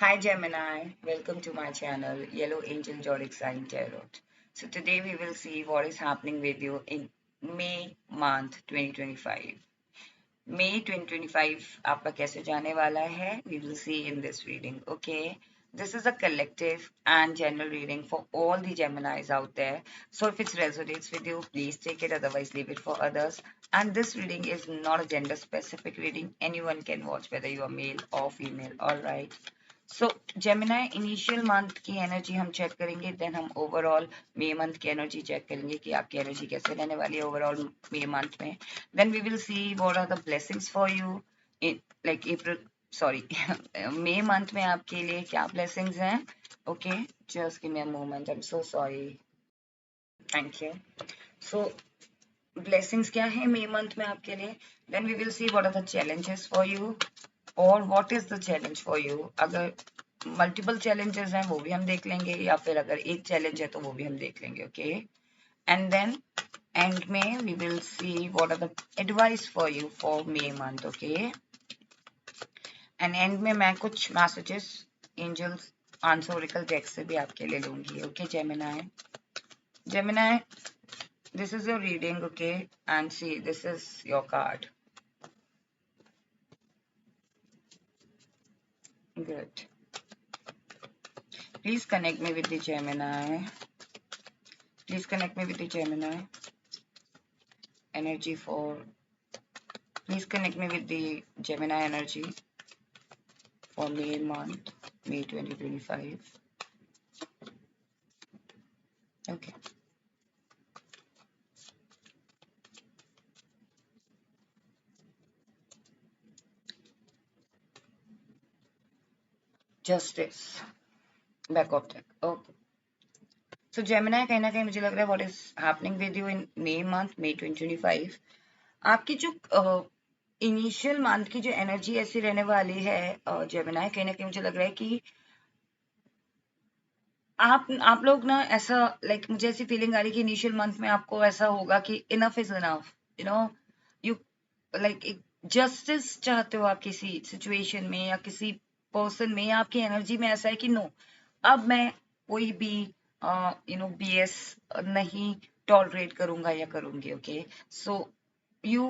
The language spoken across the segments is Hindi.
Hi Gemini, welcome to my channel Yellow Angel Zodiac Sign Tarot. So today we will see what is happening with you in May month 2025. May 2025 आपका कैसे जाने वाला है? We will see in this reading. Okay, this is a collective and general reading for all the Geminis out there. So if it resonates with you, please take it. Otherwise, leave it for others. And this reading is not a gender specific reading. Anyone can watch, whether you are male or female. All right. So Gemini initial month की एनर्जी हम चेक करेंगे, देन हम ओवरऑल मे मंथ की एनर्जी चेक करेंगे कि आपकी एनर्जी कैसे रहने वाली है ओवरऑल मे मंथ में. Then we will see what are the blessings for you in like April sorry May month में आपके लिए क्या ब्लेसिंग्स हैं. Okay, just give me a moment, I am so sorry. Thank you. So blessings क्या है मे मंथ में आपके लिए. Then we will see what are the challenges for you और what is the challenge for you. अगर मल्टीपल चैलेंजेस हैं वो भी हम देख लेंगे, या फिर अगर एक चैलेंज है तो वो भी हम देख लेंगे. ओके, एंड देन एंड में we will see what are the advice for you for May month. Okay, and end में मैं कुछ messages angels answer oracle deck से भी आपके लिए लूंगी. Okay Gemini, Gemini, this is your reading. Okay, and see, this is your card. Good. Please connect me with the Gemini. Please connect me with the Gemini. Energy for. Please connect me with the Gemini energy for May month, May 2025. Okay. Justice. Back of deck. Okay. So Gemini, कहीं ना कहीं मुझे लग रहा है what is happening with you in May month, May 2025. आपकी जो इनिशियल मंथ की जो एनर्जी ऐसी रहने वाली है जेमिनाई, कहीं ना कहीं मुझे लग रहा है कि आप लोग ना ऐसा लाइक मुझे ऐसी फीलिंग आ रही है कि इनिशियल मंथ में आपको ऐसा होगा कि enough is enough. You know, you like एक जस्टिस चाहते हो आप किसी सिचुएशन में या किसी पर्सन में, या आपकी एनर्जी में ऐसा है कि नो, अब मैं कोई भी बीएस नहीं टॉलरेट करूंगा या करूंगी. Okay, so you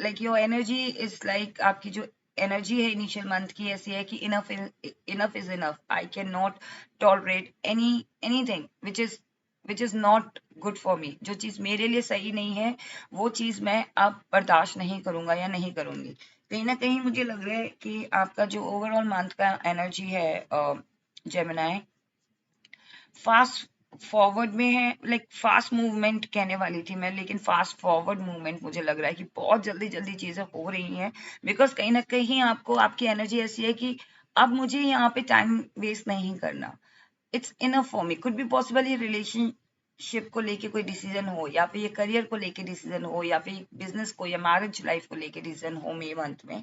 like your energy is like आपकी जो एनर्जी है इनिशियल मंथ की ऐसी है कि enough is enough. I can not tolerate anything which is not good for me. जो चीज मेरे लिए सही नहीं है वो चीज मैं अब बर्दाश्त नहीं करूंगा या नहीं करूंगी. कहीं ना कहीं मुझे लग रहा है कि आपका जो ओवरऑल मंथ का एनर्जी है जेमिनाई, फास्ट फॉरवर्ड में है. लाइक फास्ट मूवमेंट कहने वाली थी मैं, लेकिन फास्ट फॉरवर्ड मूवमेंट मुझे लग रहा है कि बहुत जल्दी जल्दी चीजें हो रही हैं. बिकॉज कहीं ना कहीं आपको आपकी एनर्जी ऐसी है कि अब मुझे यहाँ पे टाइम वेस्ट नहीं करना. It's enough for me. Could be possible ये रिलेशनशिप को लेके कोई डिसीजन हो, या फिर ये करियर को लेके डिसीजन हो, या फिर बिजनेस को या मैरिज लाइफ को लेके डिसीजन हो मे मंथ में.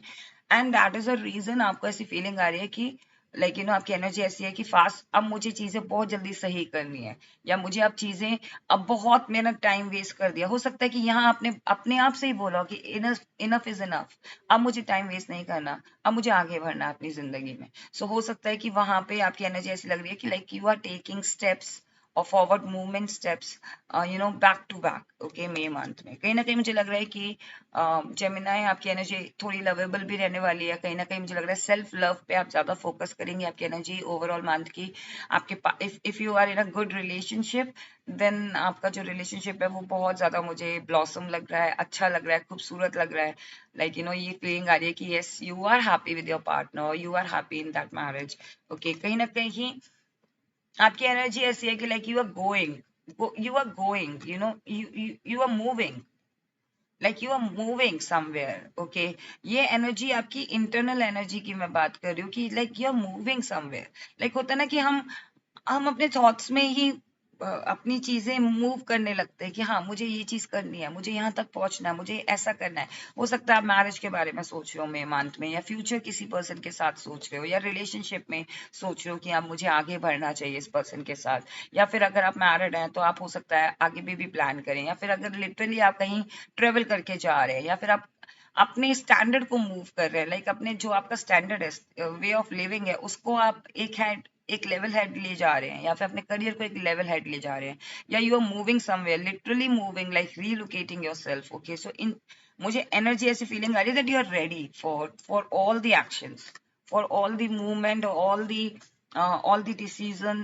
And that is a reason आपको ऐसी फीलिंग आ रही है कि लाइक आपकी एनर्जी ऐसी है कि फास्ट अब मुझे चीजें बहुत जल्दी सही करनी है, या मुझे अब चीजें अब बहुत मैंने टाइम वेस्ट कर दिया. हो सकता है कि यहाँ आपने अपने आप से ही बोला कि इनफ इनफ इज इनफ, अब मुझे टाइम वेस्ट नहीं करना, अब मुझे आगे बढ़ना है अपनी जिंदगी में. सो हो सकता है कि वहां पे आपकी एनर्जी ऐसी लग रही है कि like you are taking steps और forward movement steps back to back. Okay, may month में कहीं ना कहीं मुझे लग रहा है कि जेमिनाई आपकी एनर्जी थोड़ी लवेबल भी रहने वाली है. कहीं ना कहीं मुझे लग रहा है सेल्फ लव पे आप ज्यादा फोकस करेंगे. आपकी एनर्जी ओवरऑल मंथ की आपके if you are in a good relationship, then आपका जो रिलेशनशिप है वो बहुत ज्यादा मुझे ब्लॉसम लग रहा है, अच्छा लग रहा है, खूबसूरत लग रहा है. लाइक ये फीलिंग आ रही है कि yes, you are happy with your partner, you are happy in that marriage. Okay, कहीं ना कहीं आपकी एनर्जी ऐसी है कि like you are going you are moving, like you are moving somewhere. Okay, ये एनर्जी आपकी इंटरनल एनर्जी की मैं बात कर रही हूँ कि like you are moving somewhere. Like होता है ना कि हम अपने थॉट्स में ही अपनी चीजें मूव करने लगते हैं कि हाँ मुझे ये चीज करनी है, मुझे यहाँ तक पहुंचना है, मुझे ऐसा करना है. हो सकता है आप मैरिज के बारे में सोच रहे हो मे मंथ में, या फ्यूचर किसी पर्सन के साथ सोच रहे हो, या रिलेशनशिप में सोच रहे हो कि अब मुझे आगे बढ़ना चाहिए इस पर्सन के साथ. या फिर अगर आप मैरिड हैं तो आप हो सकता है आगे भी प्लान करें, या फिर अगर लिटरली आप कहीं ट्रेवल करके जा रहे हैं, या फिर अपने स्टैंडर्ड को मूव कर रहे हैं, लाइक अपने जो आपका स्टैंडर्ड है, वे ऑफ लिविंग है, उसको आप एक लेवल हेड ले जा रहे हैं, या फिर अपने करियर को एक लेवल हेड ले जा रहे हैं, या you are moving somewhere, literally moving, like relocating yourself. Okay, so in मुझे एनर्जी ऐसी फीलिंग आ रही है that you are ready for all the actions, for all the movement, all the decision,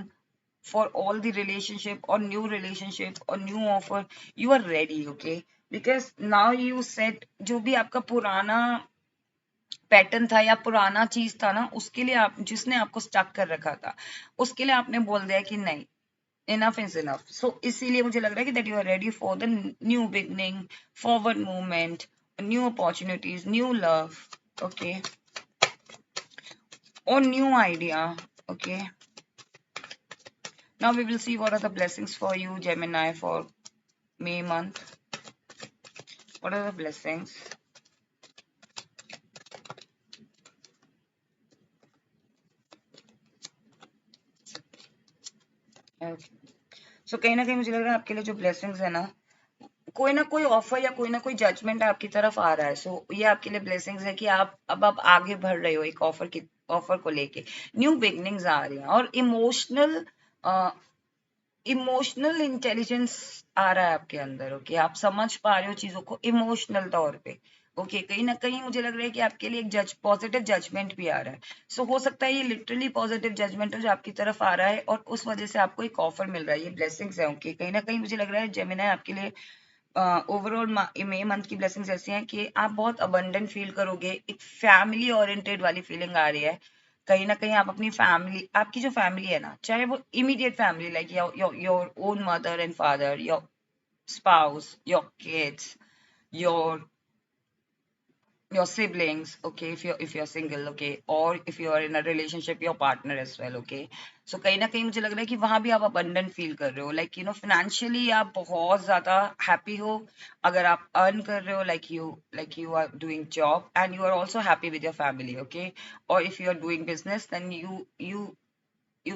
for all the relationship or new relationship or new offer, you are ready. Okay, because now you said जो भी आपका पुराना पैटर्न था या पुराना चीज था ना, उसके लिए आप जिसने आपको स्टक कर रखा था, उसके लिए आपने बोल दिया कि नहीं, enough is enough. So इसीलिए मुझे लग रहा है कि that you are ready for the new beginning, forward movement, new opportunities, new love. Okay, or new idea. Okay, now we will see what are the blessings for you, Gemini, for May month. What are the blessings? So कहीं ना कहीं मुझे लग रहा है आपके लिए जो ब्लेसिंग्स है ना, कोई ना कोई ऑफर या कोई ना कोई जजमेंट आपकी तरफ आ रहा है। सो ये आपके लिए ब्लेसिंग्स है कि आप आगे बढ़ रहे हो एक ऑफर को लेके, न्यू बिगनिंग्स आ रही हैं, और इमोशनल इंटेलिजेंस आ रहा है आपके अंदर। ओके, आप समझ पा रहे हो चीजों को इमोशनल तौर पे। ओके, कहीं ना कहीं मुझे लग रहा है कि आपके लिए एक पॉजिटिव जजमेंट भी आ रहा है। सो हो सकता है ये लिटरली पॉजिटिव जजमेंट है जो आपकी तरफ आ रहा है, और उस वजह से आपको एक ऑफर मिल रहा है। ये ब्लेसिंग्स है। ओके, कहीं ना कहीं मुझे लग रहा है जेमिनी आपके लिए ओवरऑल मई मंथ की ब्लेसिंग्स ऐसी हैं कि आप बहुत अबंडेंट फील करोगे, एक फैमिली ओरिएंटेड वाली फीलिंग आ रही है। कहीं ना कहीं आप अपनी फैमिली, आपकी जो फैमिली है ना, चाहे वो immediate family like your own mother and father, your spouse, your kids, your your siblings, okay, if you're single, okay, or if you are in a relationship, your partner as well. Okay, so कहीं ना कहीं मुझे लग रहा है कि वहां भी आप abundant फील कर रहे हो, लाइक financially आप बहुत ज्यादा हैप्पी हो, अगर आप अर्न कर रहे हो, like you are doing job and you are also happy with your family. Okay, or if you are doing business, then you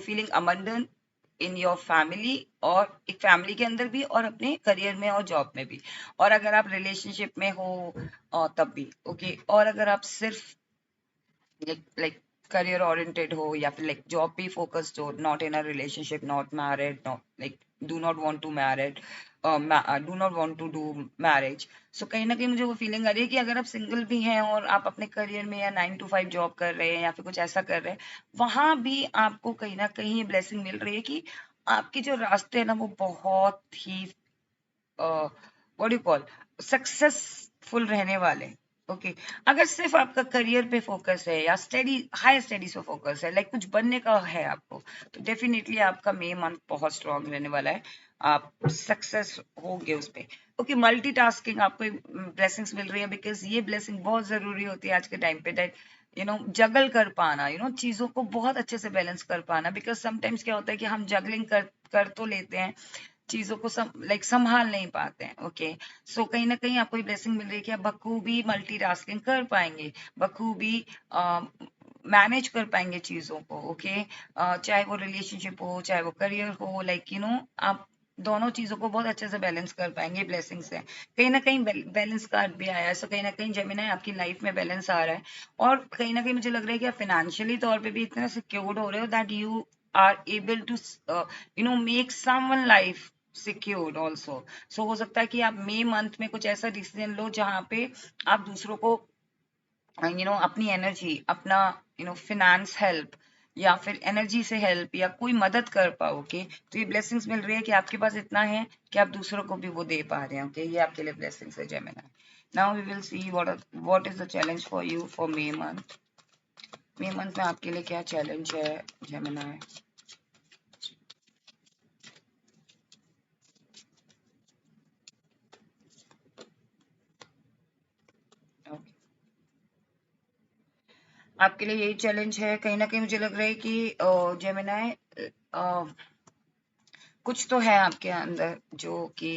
feeling abundant in your family, और एक फैमिली के अंदर भी और अपने करियर में और जॉब में भी, और अगर आप रिलेशनशिप में हो तब भी। ओके, और अगर आप सिर्फ लाइक करियर ओरिएंटेड हो या फिर लाइक जॉब पे फोकस्ड हो, not in a relationship, not married, not like do not want to married, do not want to do marriage. So कहीं ना कहीं मुझे वो फीलिंग आ रही है कि अगर आप सिंगल भी हैं और आप अपने करियर में या 9 to 5 जॉब कर रहे हैं या फिर कुछ ऐसा कर रहे हैं, वहां भी आपको कहीं ना कहीं ये ब्लेसिंग मिल रही है कि आपके जो रास्ते हैं ना, वो बहुत ही व्हाट यू कॉल सक्सेसफुल रहने वाले। ओके, अगर सिर्फ आपका करियर पे फोकस है या हाई स्टडीज पे फोकस है, लाइक कुछ बनने का है आपको, तो डेफिनेटली आपका मे मंथ बहुत स्ट्रांग रहने वाला है, आप सक्सेस होगे उस पे। ओके, मल्टीटास्किंग आपको ब्लेसिंग्स मिल रही है, बिकॉज ये ब्लेसिंग बहुत जरूरी होती है आज के टाइम पे, दैट जगल कर पाना, चीजों को बहुत अच्छे से बैलेंस कर पाना। बिकॉज समटाइम्स क्या होता है कि हम जगलिंग कर तो लेते हैं, चीजों को संभाल नहीं पाते हैं। ओके, सो कहीं ना कहीं आपको ब्लेसिंग मिल रही है कि आप बखूबी मल्टीटास्किंग कर पाएंगे, बखूबी मैनेज कर पाएंगे चीजों को। ओके, चाहे वो रिलेशनशिप हो, चाहे वो करियर हो, लाइक आप दोनों चीजों को बहुत अच्छे से बैलेंस कर पाएंगे। ब्लेसिंग से कहीं ना कहीं बैलेंस कार्ड भी आया है, सो कहीं ना कहीं जेमिनी आपकी लाइफ में बैलेंस आ रहा है, और कहीं ना कहीं मुझे लग रहा है कि आप फाइनेंशियली तौर पे भी इतना सिक्योर्ड हो रहे हो that you are able to make someone life secured also. So हो सकता है कि आप मई मंथ में कुछ ऐसा डिसीजन लो जहां पे आप दूसरों को अपनी एनर्जी, अपना फिनेंस हेल्प, या फिर एनर्जी से हेल्प या कोई मदद कर पाओगे। तो ये ब्लेसिंग्स मिल रही है कि आपके पास इतना है कि आप दूसरों को भी वो दे पा रहे हैं। ओके, ये आपके लिए ब्लेसिंग्स है Gemini. Now we will see what is the challenge for you for May month. May month में आपके लिए क्या चैलेंज है जेमिनी? आपके लिए यही चैलेंज है। कहीं ना कहीं मुझे लग रहा है कि जेमिनी कुछ तो है आपके अंदर जो कि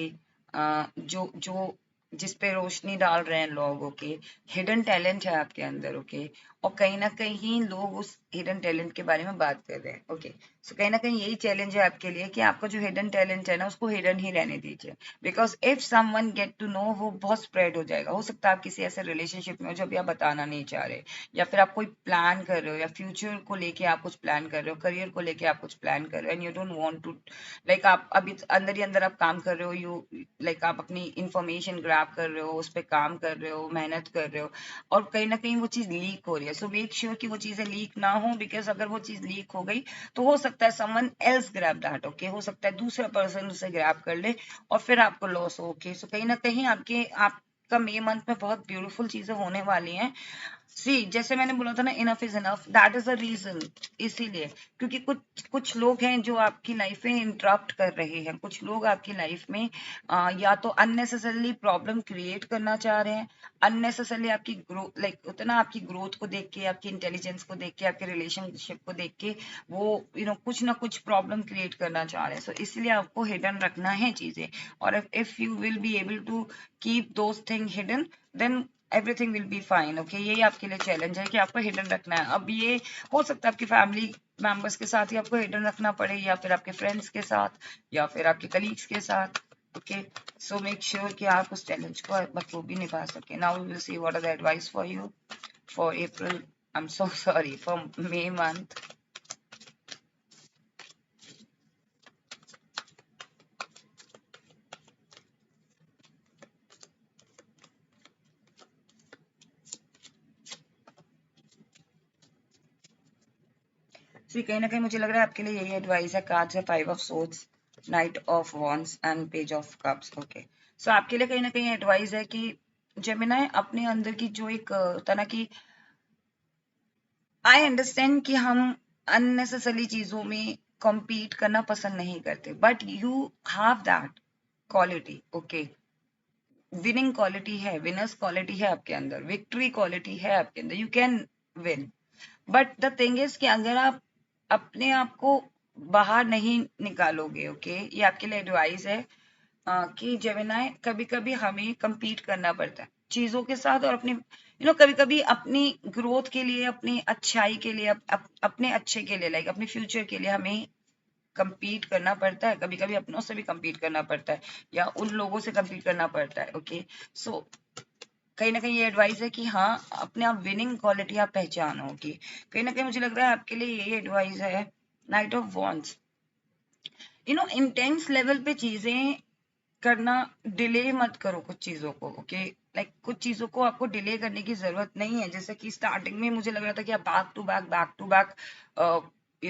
जो जो जिस पे रोशनी डाल रहे हैं लोग। ओके, हिडन टैलेंट है आपके अंदर। ओके, और कहीं ना कहीं लोग उस हिडन टैलेंट के बारे में बात कर रहे हैं। ओके, सो कहीं ना कहीं यही चैलेंज है आपके लिए कि आपका जो हिडन टैलेंट है ना उसको हिडन ही रहने दीजिए, because if someone get to know वो बहुत स्प्रेड हो जाएगा। हो सकता है आप किसी ऐसे रिलेशनशिप में हो जो अभी आप बताना नहीं चाह रहे, या फिर आप कोई प्लान कर रहे हो, या फ्यूचर को लेके आप कुछ प्लान कर रहे हो, करियर को लेके आप कुछ प्लान कर रहे हो, and you don't want to, like आप अभी अंदर ही अंदर आप काम कर रहे हो, यू लाइक आप अपनी इंफॉर्मेशन ग्रैब कर रहे हो, उस पर काम कर रहे हो, मेहनत कर रहे हो, और कहीं ना कहीं वो चीज लीक हो रही है। सो मेक श्योर कि वो चीजें लीक ना हो, बिकॉज अगर वो चीज लीक हो गई तो हो सकता है someone else grab that. Okay, हो सकता है दूसरा पर्सन उसे ग्रैब कर ले और फिर आपको लॉस हो। ओके, सो कहीं ना कहीं आपका मई मंथ में बहुत ब्यूटीफुल चीजें होने वाली हैं। सी, जैसे मैंने बोला था ना, enough is enough, that is the reason. इसीलिए क्योंकि कुछ कुछ लोग हैं जो आपकी लाइफ में इंटरप्ट कर रहे हैं, कुछ लोग आपकी लाइफ में या तो अननेसेसरली प्रॉब्लम क्रिएट करना चाह रहे हैं, अननेसेसरली आपकी ग्रोथ, लाइक उतना आपकी ग्रोथ को देख के, आपकी इंटेलिजेंस को देख के, आपके रिलेशनशिप को देख के वो कुछ ना कुछ प्रॉब्लम क्रिएट करना चाह रहे हैं। सो इसलिए आपको हिडन रखना है चीजें, और if you will be able to keep those thing hidden, then everything will be fine. Okay, यही आपके लिए चैलेंज है कि आपको हिडन रखना है। अब ये हो सकता है आपकी फैमिली मेंबर्स के साथ ही आपको हिडन रखना पड़े, या फिर आपके फ्रेंड्स के साथ, या फिर आपके कलीग्स के साथ। ओके, सो मेक श्योर कि आप उस चैलेंज को बखूबी निभा सके। Now we will see what are the advice for you for April, I am so sorry, for May month. See, कहीं ना कहीं मुझे लग रहा है आपके लिए यही एडवाइस है। कार्ड्स है 5 of swords, knight of wands and page of cups. Okay, so आपके लिए कहीं ना कहीं एडवाइस है कि जेमिनी अपने अंदर की जो एक तरह की, आई अंडरस्टैंड कि हम अननेसेसरी चीजों में compete करना पसंद नहीं करते, but you have that quality. Okay, winning quality है, विनर्स क्वालिटी है आपके अंदर, विक्ट्री क्वालिटी है आपके अंदर, you can win. But the thing is कि अगर आप अपने आप को बाहर नहीं निकालोगे, ओके, ये आपके लिए एडवाइस है कि जेमिनाई कभी कभी हमें compete करना पड़ता है चीजों के साथ, और अपनी कभी कभी अपनी ग्रोथ के लिए, अपनी अच्छाई के लिए, अपने अच्छे के लिए, लाइक अपने फ्यूचर के लिए हमें compete करना पड़ता है। कभी कभी अपनों से भी compete करना पड़ता है, या उन लोगों से compete करना पड़ता है। ओके, सो कहीं ना कहीं ये एडवाइस है कि हाँ, अपने आप विनिंग क्वालिटी आप पहचानोगे। कहीं ना कहीं मुझे लग रहा है आपके लिए यही एडवाइस है। Night of wands, intense level पे चीजें करना, डिले मत करो कुछ चीजों को। ओके, लाइक कुछ चीजों को आपको डिले करने की जरूरत नहीं है। जैसे कि स्टार्टिंग में मुझे लग रहा था कि आप back to back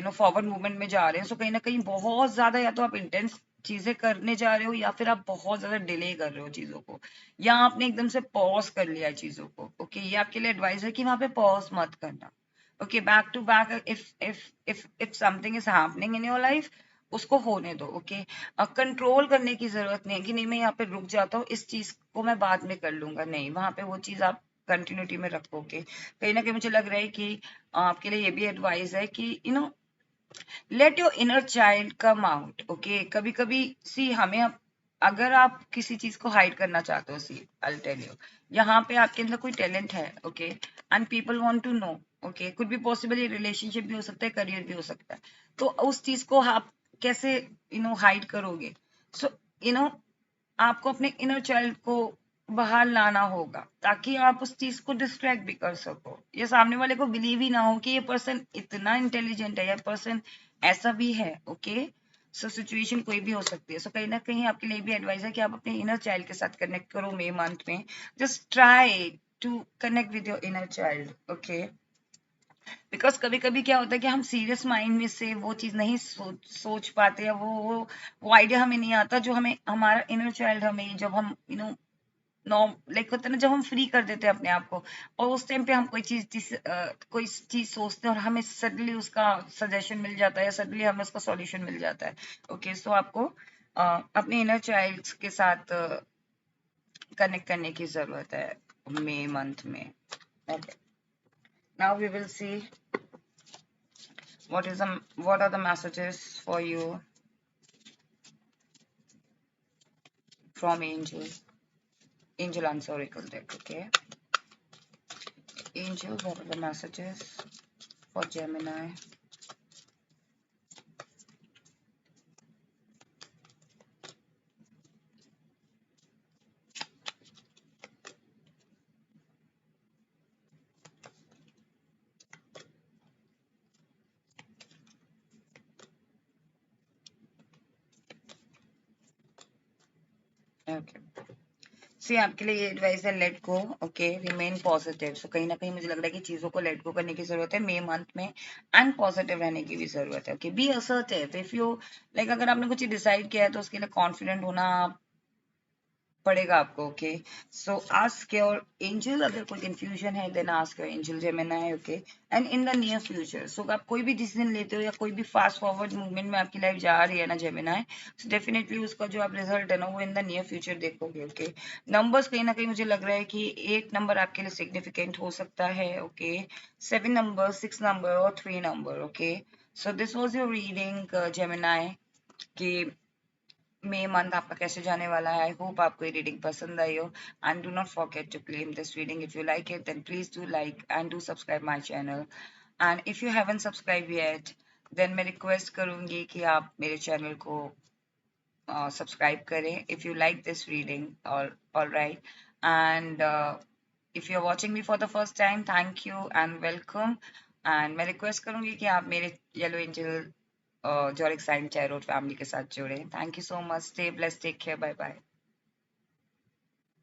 forward movement में जा रहे हैं। सो कहीं ना कहीं बहुत ज्यादा, या तो आप इंटेंस चीजें करने जा रहे हो, या फिर आप बहुत ज्यादा डिले कर रहे हो चीजों को, या आपने एकदम से पॉज कर लिया चीजों को। ओके, ये आपके लिए एडवाइस है कि वहां पे पॉज मत करना। Okay, back to back, if something is happening in your life, उसको होने दो। ओके, कंट्रोल करने की जरूरत नहीं है कि नहीं मैं यहाँ पे रुक जाता हूँ, इस चीज को मैं बाद में कर लूंगा। नहीं, वहां पे वो चीज आप कंटिन्यूटी में रखोगे। कहीं ना कहीं मुझे लग रहा है कि आपके लिए ये भी एडवाइस है कि let your inner child come out. Okay, कभी कभी सी हमें अगर आप किसी चीज को हाइड करना चाहते हो, सी आई टेल यू, यहाँ पे आपके अंदर कोई टैलेंट है। Okay, and people want to know. Okay, could be possible, ये रिलेशनशिप भी हो सकता है, करियर भी हो सकता है। तो उस चीज को आप कैसे हाइड करोगे? सो आपको अपने इनर चाइल्ड को बाहर लाना होगा, ताकि आप उस चीज को डिस्ट्रैक्ट भी कर सको। ये सामने वाले को बिलीव ही ना हो कि ये पर्सन इतना इंटेलिजेंट है, या पर्सन ऐसा भी है। ओके, सो सिचुएशन कोई भी हो सकती है। सो कहीं ना कहीं आपके लिए भी एडवाइस है कि आप अपने इनर चाइल्ड के साथ कनेक्ट करो मई मंथ में। Just try to connect with your inner child. Okay, because कभी कभी क्या होता है कि हम सीरियस माइंड में से वो चीज नहीं सोच पाते, या वो आइडिया हमें नहीं आता जो हमें हमारा इनर चाइल्ड हमें, जब हम नॉर्म लाइक होता है ना, जब हम फ्री कर देते हैं अपने आप को, और उस टाइम पे हम कोई चीज सोचते हैं और हमें सडनली उसका सजेशन मिल जाता है, या सडनली हमें उसका सॉल्यूशन मिल जाता है। ओके, सो आपको अपने इनर चाइल्ड के साथ कनेक्ट करने की जरूरत है मई मंथ में। Okay, now we will see what are the messages for you from angel answer oracle deck. Okay, angels, what are the messages for Gemini? Okay. See आपके लिए ये एडवाइस है, let go, okay, remain positive. So कहीं ना कहीं मुझे लग रहा है कि चीजों को लेट गो करने की जरूरत है मई मंथ में, एंड पॉजिटिव रहने की भी जरूरत है। Okay, be assertive. If you like, अगर आपने कुछ डिसाइड किया है तो उसके लिए कॉन्फिडेंट होना पड़ेगा आपको। Okay, so ask your angel, अगर कोई कंफ्यूजन है then ask your angel Gemini. Okay, and in the near future, so आप कोई भी डिसीजन लेते हो या कोई भी फास्ट फॉरवर्ड मूवमेंट में आपकी लाइफ जा रही है ना जेमिनी, सो डेफिनेटली उसका जो आप रिजल्ट है ना वो इन द नियर फ्यूचर देखोगे। ओके, नंबर्स कहीं ना कहीं मुझे लग रहा है कि 8 नंबर आपके लिए सिग्निफिकेंट हो सकता है। ओके, 7 नंबर, 6 नंबर और 3 number. Okay, so this was your reading Gemini कि मई मंथ आपका कैसे जाने वाला है। आई होप आपको ये रीडिंग पसंद आई हो, and do not forget to claim this reading. If you like it then please do like and do subscribe my channel, and if you haven't subscribe yet then मैं रिक्वेस्ट करूंगी कि आप मेरे चैनल को सब्सक्राइब करें if you like this reading. और alright, and if you are watching me for the first time, thank you and welcome. And मैं रिक्वेस्ट करूंगी कि आप मेरे येलो एंजल जोरिक साइन टैरोट फैमिली के साथ जुड़े। Thank you so much, stay blessed, take care, bye bye.